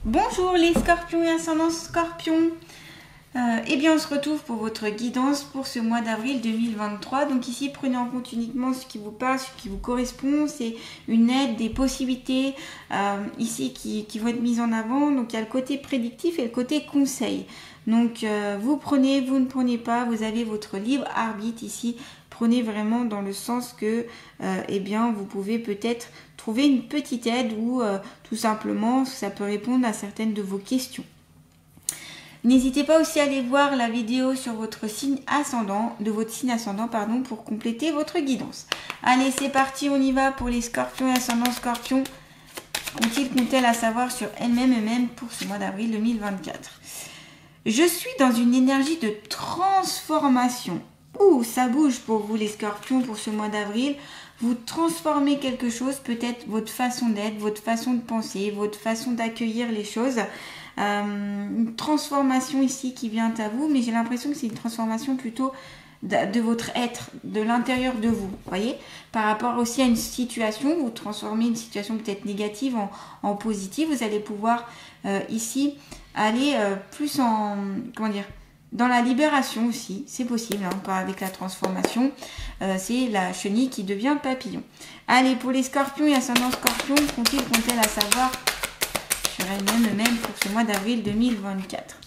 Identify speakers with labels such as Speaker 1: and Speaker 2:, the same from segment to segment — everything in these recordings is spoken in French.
Speaker 1: Bonjour les scorpions et ascendants scorpions. Eh bien on se retrouve pour votre guidance pour ce mois d'avril 2023. Donc ici prenez en compte uniquement ce qui vous parle, ce qui vous correspond. C'est une aide, des possibilités ici qui vont être mises en avant. Donc il y a le côté prédictif et le côté conseil. Donc vous prenez, vous ne prenez pas, vous avez votre libre arbitre ici. Prenez vraiment dans le sens que eh bien vous pouvez peut-être trouver une petite aide ou tout simplement ça peut répondre à certaines de vos questions. N'hésitez pas aussi à aller voir la vidéo sur votre signe ascendant, pour compléter votre guidance. Allez, c'est parti, on y va pour les scorpions et ascendants scorpions. Qu'ont-ils à savoir sur elles-mêmes pour ce mois d'avril 2024? Je suis dans une énergie de transformation. Ouh, ça bouge pour vous les scorpions pour ce mois d'avril. Vous transformez quelque chose, peut-être votre façon d'être, votre façon de penser, votre façon d'accueillir les choses. Une transformation ici qui vient à vous, mais j'ai l'impression que c'est une transformation plutôt de votre être, de l'intérieur de vous, voyez, par rapport aussi à une situation, vous transformez une situation peut-être négative en positive, vous allez pouvoir ici aller plus en, dans la libération aussi, c'est possible, hein, pas avec la transformation, c'est la chenille qui devient papillon. Allez, pour les scorpions et ascendants scorpions, qu'ont-elles à savoir sur elles-mêmes pour ce mois d'avril 2024?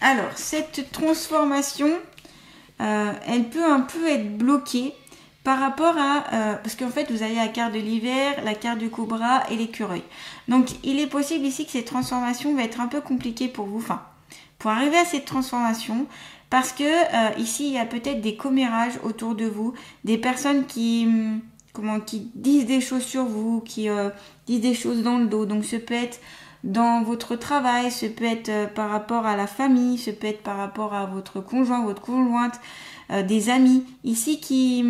Speaker 1: Alors, cette transformation, elle peut un peu être bloquée par rapport à... parce qu'en fait, vous avez la carte de l'hiver, la carte du cobra et l'écureuil. Donc, il est possible ici que cette transformation va être un peu compliquée pour vous. Enfin, pour arriver à cette transformation, parce que ici, il y a peut-être des commérages autour de vous, des personnes qui disent des choses sur vous, qui disent des choses dans le dos. Donc, ce peut être dans votre travail, ce peut être par rapport à la famille, ce peut être par rapport à votre conjoint, votre conjointe, des amis. Ici, qui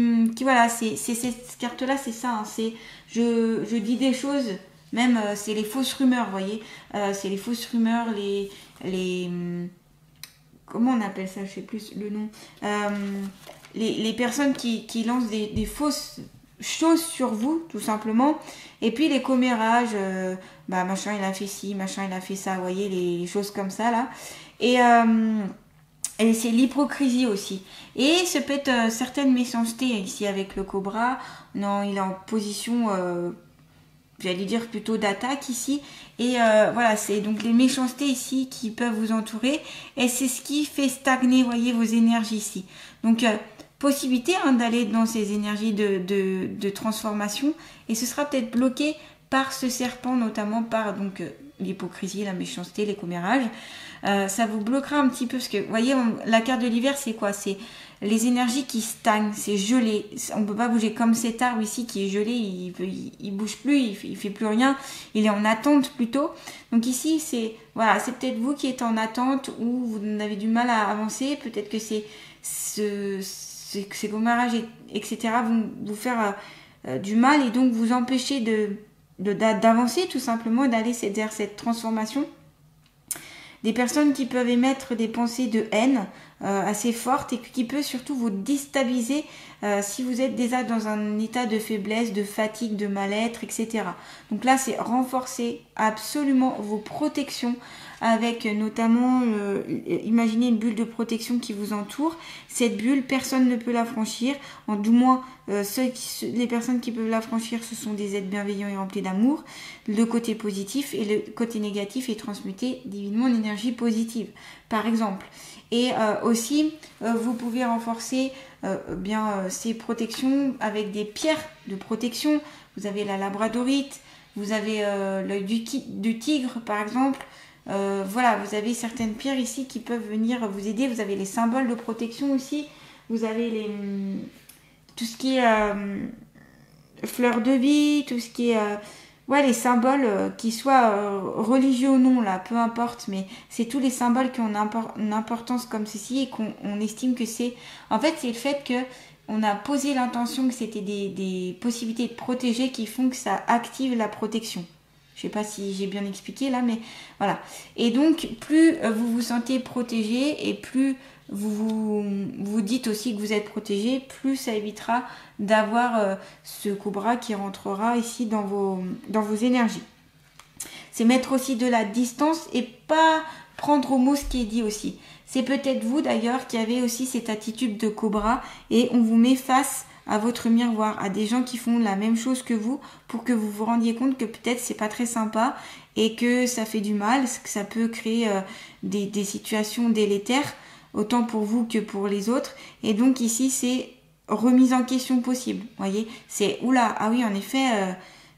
Speaker 1: voilà, c'est cette carte-là, c'est ça. Hein, c'est je dis des choses, même c'est les fausses rumeurs, vous voyez. C'est les fausses rumeurs, les comment on appelle ça, je sais plus le nom. Les personnes qui lancent des fausses choses sur vous, tout simplement. Et puis les commérages, machin il a fait ci, machin il a fait ça, vous voyez, les choses comme ça là. Et c'est l'hypocrisie aussi. Et ce peut être certaines méchancetés ici avec le cobra. Non, il est en position, j'allais dire plutôt d'attaque ici. Et voilà, c'est donc les méchancetés ici qui peuvent vous entourer. Et c'est ce qui fait stagner, voyez, vos énergies ici. Donc, possibilité d'aller dans ces énergies de transformation. Et ce sera peut-être bloqué par ce serpent, notamment par donc l'hypocrisie, la méchanceté, les commérages. Ça vous bloquera un petit peu parce que, vous voyez, la carte de l'hiver, c'est quoi? C'est les énergies qui stagnent, c'est gelé. On ne peut pas bouger comme cet arbre ici qui est gelé, il bouge plus, il fait plus rien. Il est en attente plutôt. Donc ici, c'est voilà, c'est peut-être vous qui êtes en attente ou vous avez du mal à avancer. Peut-être que c'est ces commérages, etc. vont vous faire du mal et donc vous empêcher d'avancer tout simplement, d'aller vers cette transformation. Des personnes qui peuvent émettre des pensées de haine assez fortes et qui peut surtout vous déstabiliser si vous êtes déjà dans un état de faiblesse, de fatigue, de mal-être, etc. Donc là, c'est renforcer absolument vos protections avec notamment, imaginez une bulle de protection qui vous entoure. Cette bulle, personne ne peut la franchir. Du moins, les personnes qui peuvent la franchir, ce sont des êtres bienveillants et remplis d'amour. Le côté positif et le côté négatif est transmuté divinement en énergie positive, par exemple. Et aussi, vous pouvez renforcer ces protections avec des pierres de protection. Vous avez la labradorite, vous avez l'œil du tigre, par exemple. Voilà, vous avez certaines pierres ici qui peuvent venir vous aider. Vous avez les symboles de protection aussi. Vous avez tout ce qui est fleurs de vie, tout ce qui est les symboles, qu'ils soient religieux ou non, là, peu importe, mais c'est tous les symboles qui ont une importance comme ceci et qu'on estime que c'est... En fait, c'est le fait que on a posé l'intention que c'était des possibilités de protéger qui font que ça active la protection. Je sais pas si j'ai bien expliqué là, mais voilà. Et donc, plus vous vous sentez protégé et plus vous dites aussi que vous êtes protégé, plus ça évitera d'avoir ce cobra qui rentrera ici dans vos énergies. C'est mettre aussi de la distance et pas prendre au mot ce qui est dit aussi. C'est peut-être vous d'ailleurs qui avez aussi cette attitude de cobra et on vous met face à votre miroir, à des gens qui font la même chose que vous pour que vous vous rendiez compte que peut-être c'est pas très sympa et que ça fait du mal, que ça peut créer des situations délétères autant pour vous que pour les autres. Et donc ici c'est remise en question possible, voyez, c'est oula, ah oui en effet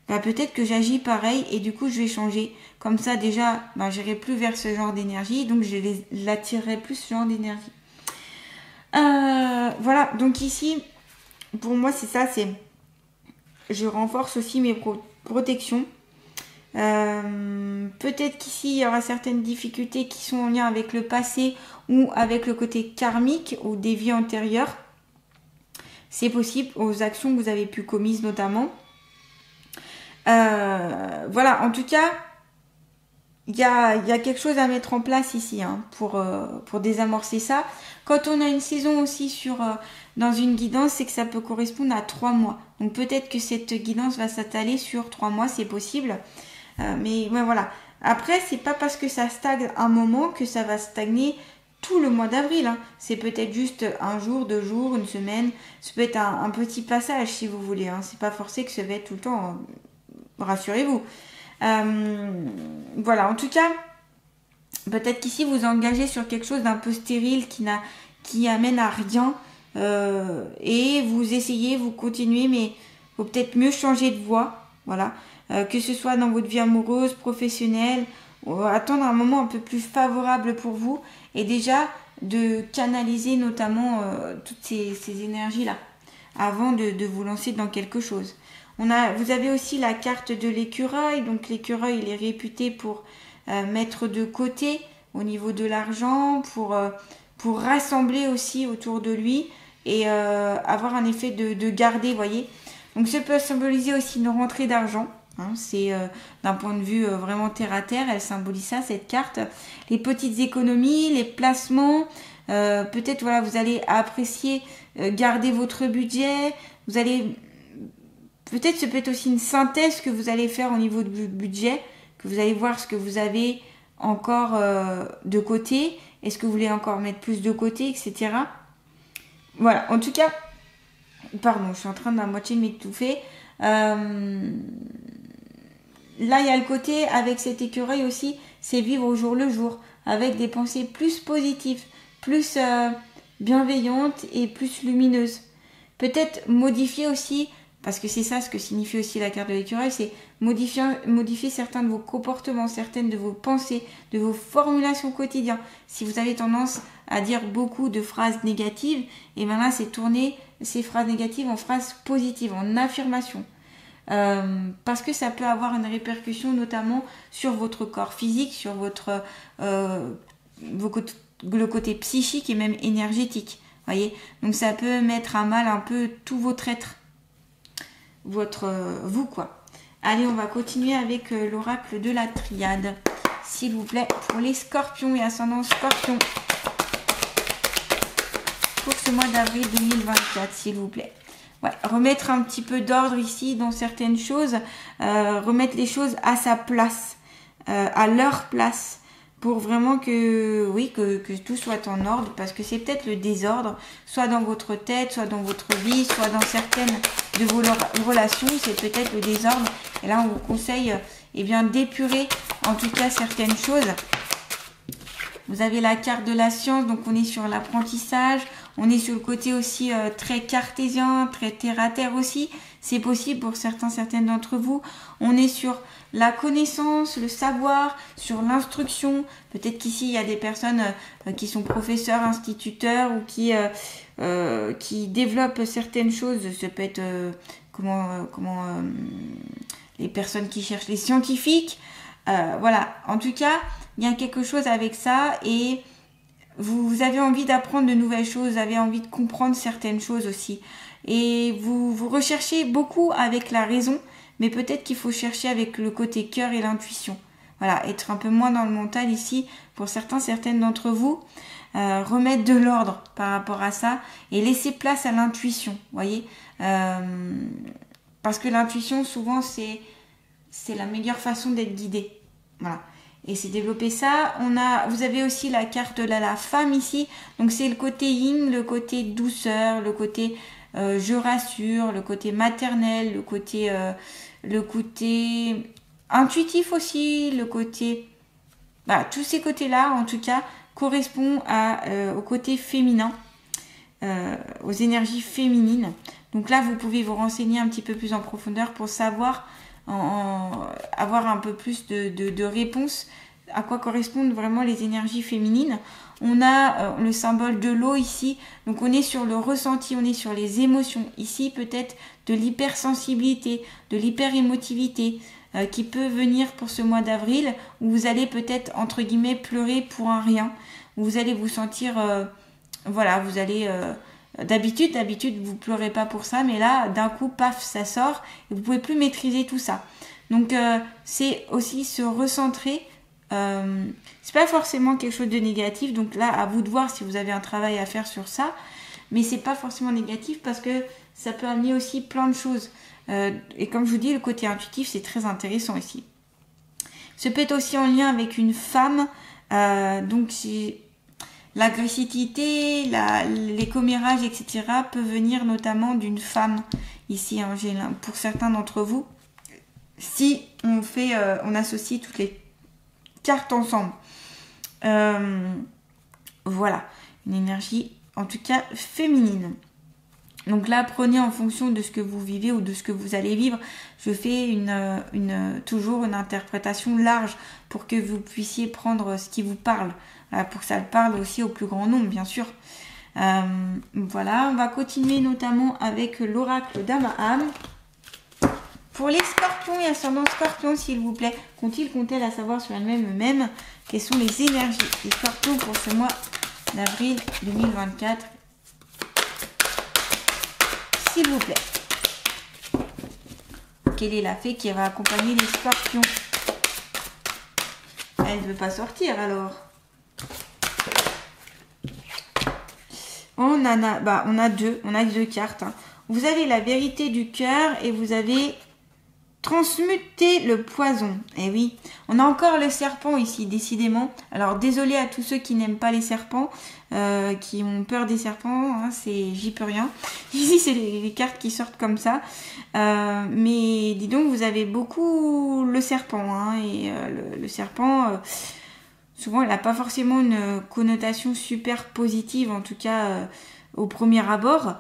Speaker 1: peut-être que j'agis pareil et du coup je vais changer. Comme ça déjà, j'irai plus vers ce genre d'énergie, donc je l'attirerai plus ce genre d'énergie. Voilà, donc ici, pour moi c'est ça, je renforce aussi mes protections. Peut-être qu'ici il y aura certaines difficultés qui sont en lien avec le passé ou avec le côté karmique ou des vies antérieures. C'est possible aux actions que vous avez pu commises notamment. Voilà, en tout cas, il y a quelque chose à mettre en place ici pour désamorcer ça. Quand on a une saison aussi dans une guidance, c'est que ça peut correspondre à 3 mois. Donc peut-être que cette guidance va s'étaler sur 3 mois, c'est possible. Mais ouais, voilà. Après, c'est pas parce que ça stagne un moment que ça va stagner tout le mois d'avril. C'est peut-être juste un jour, 2 jours, une semaine. Ça peut être un petit passage si vous voulez. C'est pas forcé que ça va être tout le temps. Rassurez-vous. Voilà, en tout cas, peut-être qu'ici vous engagez sur quelque chose d'un peu stérile qui amène à rien et vous essayez, vous continuez, mais faut peut-être mieux changer de voie, voilà, que ce soit dans votre vie amoureuse, professionnelle, attendre un moment un peu plus favorable pour vous et déjà de canaliser notamment toutes ces énergies-là avant de vous lancer dans quelque chose. Vous avez aussi la carte de l'écureuil. Donc l'écureuil, il est réputé pour mettre de côté au niveau de l'argent, pour rassembler aussi autour de lui et avoir un effet de garder, vous voyez. Donc ça peut symboliser aussi une rentrée d'argent. C'est d'un point de vue vraiment terre à terre, elle symbolise ça, cette carte. Les petites économies, les placements, peut-être voilà, vous allez apprécier garder votre budget, vous allez... Peut-être ce peut être aussi une synthèse que vous allez faire au niveau du budget, que vous allez voir ce que vous avez encore de côté, est-ce que vous voulez encore mettre plus de côté, etc. Voilà, en tout cas, pardon, je suis en train de moitié m'étouffer. Là, il y a le côté avec cet écureuil aussi, c'est vivre au jour le jour, avec des pensées plus positives, plus bienveillantes et plus lumineuses. Peut-être modifier aussi... Parce que c'est ça ce que signifie aussi la carte de l'écureuil, c'est modifier certains de vos comportements, certaines de vos pensées, de vos formulations quotidiennes. Si vous avez tendance à dire beaucoup de phrases négatives, et bien là c'est tourner ces phrases négatives en phrases positives, en affirmations. Parce que ça peut avoir une répercussion notamment sur votre corps physique, sur le côté psychique et même énergétique. Voyez, donc ça peut mettre à mal un peu tout votre être. Vous quoi. Allez, on va continuer avec l'oracle de la triade, s'il vous plaît, pour les scorpions et ascendants scorpions pour ce mois d'avril 2024, s'il vous plaît. Ouais, remettre un petit peu d'ordre ici dans certaines choses, remettre les choses à sa place, à leur place, pour vraiment que tout soit en ordre, parce que c'est peut-être le désordre, soit dans votre tête, soit dans votre vie, soit dans certaines de vos relations, c'est peut-être le désordre. Et là, on vous conseille d'épurer en tout cas certaines choses. Vous avez la carte de la science, donc on est sur l'apprentissage, on est sur le côté aussi très cartésien, très terre à terre aussi. C'est possible pour certaines d'entre vous. On est sur la connaissance, le savoir, sur l'instruction. Peut-être qu'ici, il y a des personnes qui sont professeurs, instituteurs ou qui développent certaines choses. Ça peut être les personnes qui cherchent les scientifiques. Voilà, en tout cas, il y a quelque chose avec ça et vous avez envie d'apprendre de nouvelles choses, vous avez envie de comprendre certaines choses aussi. Et vous recherchez beaucoup avec la raison, mais peut-être qu'il faut chercher avec le côté cœur et l'intuition. Voilà, être un peu moins dans le mental ici pour certaines d'entre vous. remettre de l'ordre par rapport à ça et laisser place à l'intuition, voyez, parce que l'intuition souvent c'est la meilleure façon d'être guidé, voilà. Et c'est développer ça. Vous avez aussi la carte de la femme ici, donc c'est le côté yin, le côté douceur, le côté je rassure, le côté maternel, le côté intuitif aussi, le côté... Voilà, tous ces côtés-là, en tout cas, correspondent au côté féminin, aux énergies féminines. Donc là, vous pouvez vous renseigner un petit peu plus en profondeur pour savoir, avoir un peu plus de réponses à quoi correspondent vraiment les énergies féminines. On a le symbole de l'eau ici, donc on est sur le ressenti, on est sur les émotions. Ici, peut-être de l'hypersensibilité, de l'hyperémotivité qui peut venir pour ce mois d'avril, où vous allez peut-être, entre guillemets, pleurer pour un rien, où vous allez vous sentir, voilà, vous allez... D'habitude, vous pleurez pas pour ça, mais là, d'un coup, paf, ça sort, et vous pouvez plus maîtriser tout ça. Donc, c'est aussi se recentrer. C'est pas forcément quelque chose de négatif, donc là à vous de voir si vous avez un travail à faire sur ça, mais c'est pas forcément négatif parce que ça peut amener aussi plein de choses, et comme je vous dis, le côté intuitif c'est très intéressant ici. Ce peut être aussi en lien avec une femme, donc l'agressivité, les commérages, etc. peut venir notamment d'une femme ici, hein, pour certains d'entre vous, si on associe toutes les cartes ensemble. Voilà, une énergie en tout cas féminine. Donc là, prenez en fonction de ce que vous vivez ou de ce que vous allez vivre. Je fais toujours une interprétation large pour que vous puissiez prendre ce qui vous parle, pour que ça parle aussi au plus grand nombre, bien sûr. Voilà, on va continuer notamment avec l'oracle d'Abraham. Pour les scorpions et ascendant scorpion, s'il vous plaît, qu'ont-ils à savoir sur elles-mêmes quelles sont les énergies des scorpions pour ce mois d'avril 2024, s'il vous plaît. Quelle est la fée qui va accompagner les scorpions? Elle ne veut pas sortir alors. On a deux cartes. Hein. Vous avez la vérité du cœur et vous avez transmuter le poison. Eh oui, on a encore le serpent ici, décidément. Alors, désolé à tous ceux qui n'aiment pas les serpents, qui ont peur des serpents, hein, j'y peux rien. Ici, c'est les cartes qui sortent comme ça. Mais dis donc, vous avez beaucoup le serpent. Hein, et le serpent, souvent, il n'a pas forcément une connotation super positive, en tout cas au premier abord.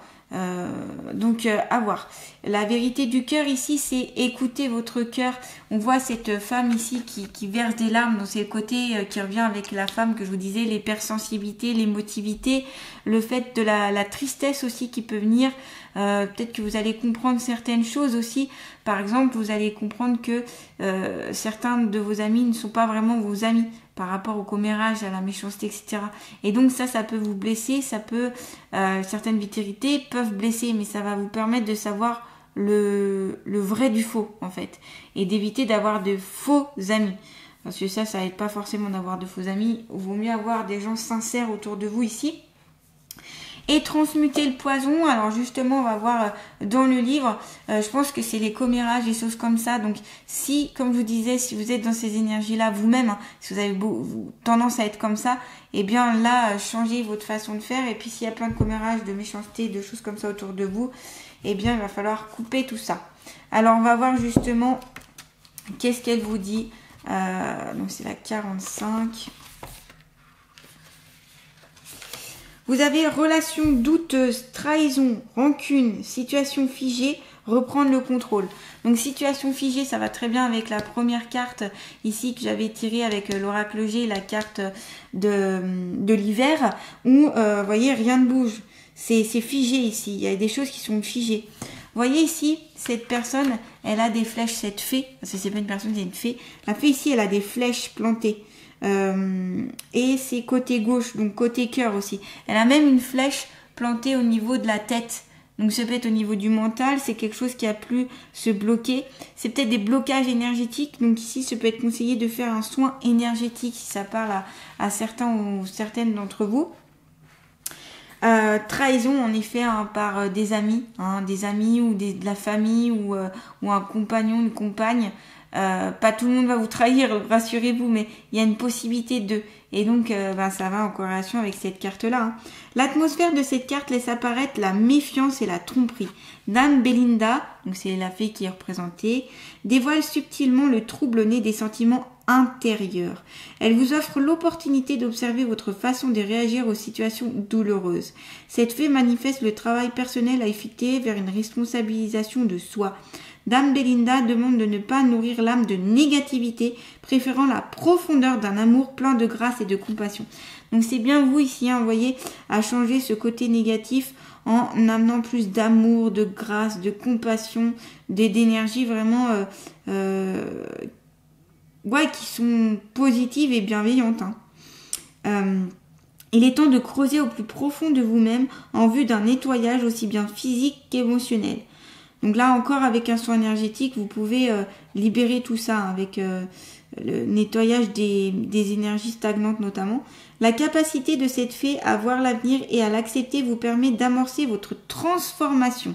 Speaker 1: Donc à voir. La vérité du cœur ici, c'est écouter votre cœur. On voit cette femme ici qui verse des larmes, donc c'est le côté qui revient avec la femme que je vous disais, l'hypersensibilité, l'émotivité, le fait de la tristesse aussi qui peut venir. Peut-être que vous allez comprendre certaines choses aussi. Par exemple, vous allez comprendre que certains de vos amis ne sont pas vraiment vos amis par rapport au commérage, à la méchanceté, etc. Et donc ça peut vous blesser, certaines vitalités peuvent blesser, mais ça va vous permettre de savoir le vrai du faux, en fait. Et d'éviter d'avoir de faux amis. Parce que ça aide pas forcément d'avoir de faux amis. Il vaut mieux avoir des gens sincères autour de vous ici. Et transmuter le poison, alors justement on va voir dans le livre, je pense que c'est les commérages, des choses comme ça, donc si, comme je vous disais, si vous êtes dans ces énergies-là vous-même, hein, si vous avez tendance à être comme ça, eh bien là, changez votre façon de faire, et puis s'il y a plein de commérages, de méchanceté, de choses comme ça autour de vous, eh bien il va falloir couper tout ça. Alors on va voir justement qu'est-ce qu'elle vous dit, donc c'est la 45... Vous avez relation douteuse, trahison, rancune, situation figée, reprendre le contrôle. Donc situation figée, ça va très bien avec la première carte ici que j'avais tirée avec l'oracle G, la carte de l'hiver, où vous voyez rien ne bouge. C'est figé ici, il y a des choses qui sont figées. Vous voyez ici, cette personne, elle a des flèches, cette fée, parce que c'est pas une personne, c'est une fée. La fée ici, elle a des flèches plantées. Et c'est côté gauche, donc côté cœur aussi. Elle a même une flèche plantée au niveau de la tête. Donc ça peut être au niveau du mental, c'est quelque chose qui a pu se bloquer. C'est peut-être des blocages énergétiques. Donc ici, ça peut être conseillé de faire un soin énergétique si ça parle à certains ou certaines d'entre vous. Trahison en effet hein, par des amis ou de la famille ou un compagnon, une compagne. Pas tout le monde va vous trahir, rassurez-vous, mais il y a une possibilité de. Et donc, ça va en corrélation avec cette carte-là. Hein. L'atmosphère de cette carte laisse apparaître la méfiance et la tromperie. Dame Belinda, donc c'est la fée qui est représentée, dévoile subtilement le trouble né des sentiments intérieurs. Elle vous offre l'opportunité d'observer votre façon de réagir aux situations douloureuses. Cette fée manifeste le travail personnel à effectuer vers une responsabilisation de soi. Dame Belinda demande de ne pas nourrir l'âme de négativité, préférant la profondeur d'un amour plein de grâce et de compassion. Donc c'est bien vous ici, hein, vous voyez, à changer ce côté négatif en amenant plus d'amour, de grâce, de compassion, d'énergie vraiment qui sont positives et bienveillantes. Hein. Il est temps de creuser au plus profond de vous-même en vue d'un nettoyage aussi bien physique qu'émotionnel. Donc là encore, avec un soin énergétique, vous pouvez libérer tout ça avec le nettoyage des énergies stagnantes notamment. La capacité de cette fée à voir l'avenir et à l'accepter vous permet d'amorcer votre transformation.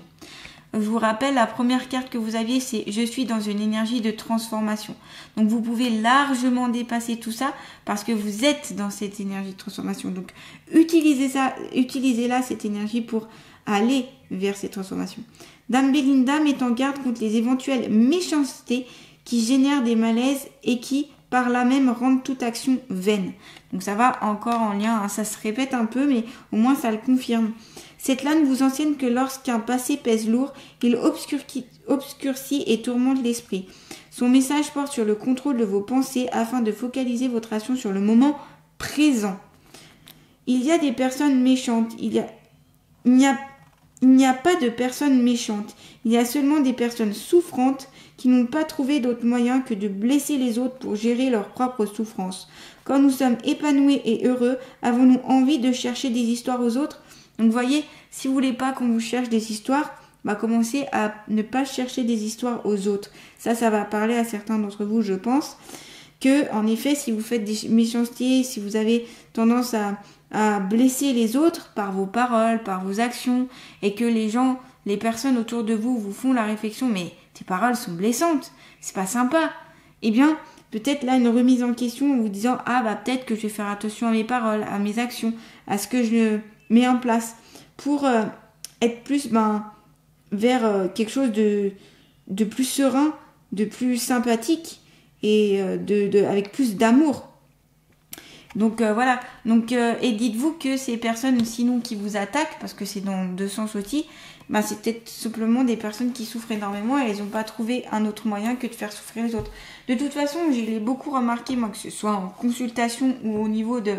Speaker 1: Je vous rappelle, la première carte que vous aviez, c'est « Je suis dans une énergie de transformation ». Donc vous pouvez largement dépasser tout ça parce que vous êtes dans cette énergie de transformation. Donc utilisez-la, cette énergie, pour aller vers cette transformation. Dame Belinda met en garde contre les éventuelles méchancetés qui génèrent des malaises et qui, par là même, rendent toute action vaine. Donc ça va encore en lien, hein, ça se répète un peu, mais au moins ça le confirme. Cette lame vous enseigne que lorsqu'un passé pèse lourd, il obscurcit et tourmente l'esprit. Son message porte sur le contrôle de vos pensées afin de focaliser votre action sur le moment présent. Il y a des personnes méchantes, il n'y a pas de personnes méchantes, il y a seulement des personnes souffrantes qui n'ont pas trouvé d'autre moyen que de blesser les autres pour gérer leurs propres souffrances. Quand nous sommes épanouis et heureux, avons-nous envie de chercher des histoires aux autres ? Donc vous voyez, si vous voulez pas qu'on vous cherche des histoires, commencez à ne pas chercher des histoires aux autres. Ça va parler à certains d'entre vous, je pense, que en effet, si vous faites des méchancetés, si vous avez tendance à blesser les autres par vos paroles, par vos actions, et que les personnes autour de vous vous font la réflexion, mais tes paroles sont blessantes, c'est pas sympa. Eh bien, peut-être là une remise en question en vous disant peut-être que je vais faire attention à mes paroles, à mes actions, à ce que je mets en place pour être plus vers quelque chose de plus serein, de plus sympathique et avec plus d'amour. Donc voilà. Donc et dites-vous que ces personnes sinon qui vous attaquent, parce que c'est dans deux sens aussi, c'est peut-être simplement des personnes qui souffrent énormément et elles n'ont pas trouvé un autre moyen que de faire souffrir les autres. De toute façon, je l'ai beaucoup remarqué, moi, que ce soit en consultation ou au niveau de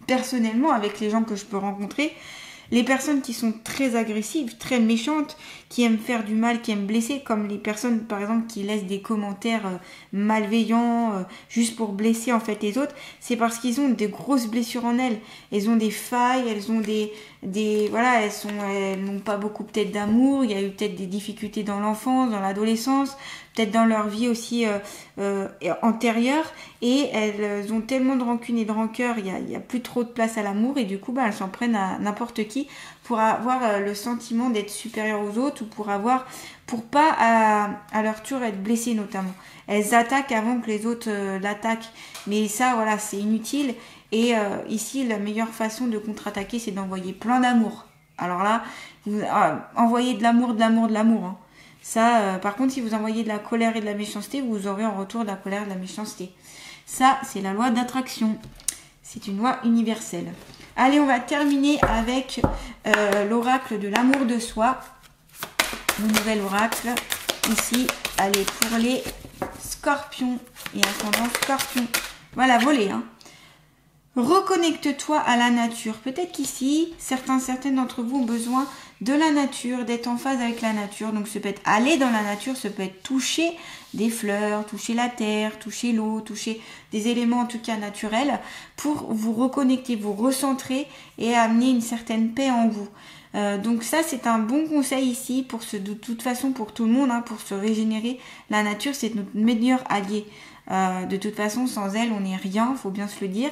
Speaker 1: personnellement avec les gens que je peux rencontrer, les personnes qui sont très agressives, très méchantes, qui aiment faire du mal, qui aiment blesser, comme les personnes par exemple qui laissent des commentaires malveillants juste pour blesser en fait les autres, c'est parce qu'ils ont des grosses blessures en elles. Elles ont des failles, elles ont elles n'ont pas beaucoup peut-être d'amour, il y a eu peut-être des difficultés dans l'enfance, dans l'adolescence, peut-être dans leur vie aussi antérieure, et elles ont tellement de rancune et de rancœur, il y a plus trop de place à l'amour, et du coup elles s'en prennent à n'importe qui pour avoir le sentiment d'être supérieure aux autres, ou pour pas à leur tour être blessées notamment. Elles attaquent avant que les autres l'attaquent, mais ça voilà, c'est inutile. Et ici la meilleure façon de contre-attaquer, c'est d'envoyer plein d'amour. Alors là, vous envoyez de l'amour. Hein. Ça, par contre, si vous envoyez de la colère et de la méchanceté, vous aurez en retour de la colère et de la méchanceté. Ça, c'est la loi d'attraction. C'est une loi universelle. Allez, on va terminer avec l'oracle de l'amour de soi. Le nouvel oracle. Ici, allez, pour les scorpions et ascendant scorpion. Voilà, voler, hein. Reconnecte-toi à la nature. Peut-être qu'ici, certaines d'entre vous ont besoin de la nature, d'être en phase avec la nature. Donc, ça peut être aller dans la nature, ça peut être toucher des fleurs, toucher la terre, toucher l'eau, toucher des éléments en tout cas naturels pour vous reconnecter, vous recentrer et amener une certaine paix en vous. Donc ça, c'est un bon conseil ici de toute façon pour tout le monde, hein, pour se régénérer. La nature, c'est notre meilleur allié. De toute façon, sans elle, on n'est rien, faut bien se le dire.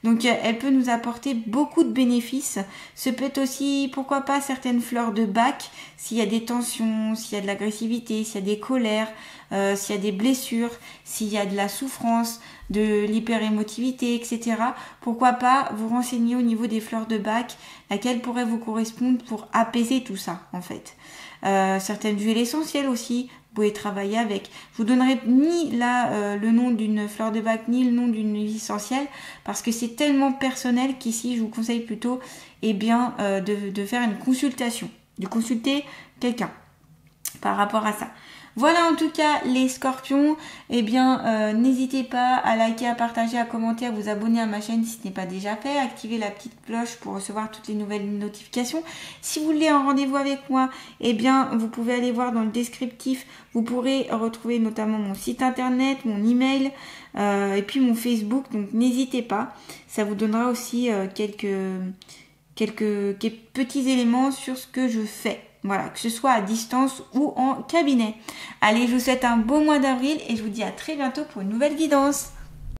Speaker 1: Donc elle peut nous apporter beaucoup de bénéfices. Ce peut être aussi, pourquoi pas, certaines fleurs de bac, s'il y a des tensions, s'il y a de l'agressivité, s'il y a des colères, s'il y a des blessures, s'il y a de la souffrance, de l'hyperémotivité, etc. Pourquoi pas vous renseigner au niveau des fleurs de bac, laquelle pourrait vous correspondre pour apaiser tout ça, en fait. Certaines huiles essentielles aussi, vous pouvez travailler avec. Je vous donnerai ni là le nom d'une fleur de bac ni le nom d'une huile essentielle parce que c'est tellement personnel qu'ici je vous conseille plutôt de faire une consultation, de consulter quelqu'un par rapport à ça. Voilà en tout cas les scorpions, n'hésitez pas à liker, à partager, à commenter, à vous abonner à ma chaîne si ce n'est pas déjà fait, activez la petite cloche pour recevoir toutes les nouvelles notifications. Si vous voulez un rendez-vous avec moi, vous pouvez aller voir dans le descriptif, vous pourrez retrouver notamment mon site internet, mon email et puis mon Facebook, donc n'hésitez pas, ça vous donnera aussi quelques petits éléments sur ce que je fais. Voilà, que ce soit à distance ou en cabinet. Allez, je vous souhaite un beau mois d'avril et je vous dis à très bientôt pour une nouvelle guidance.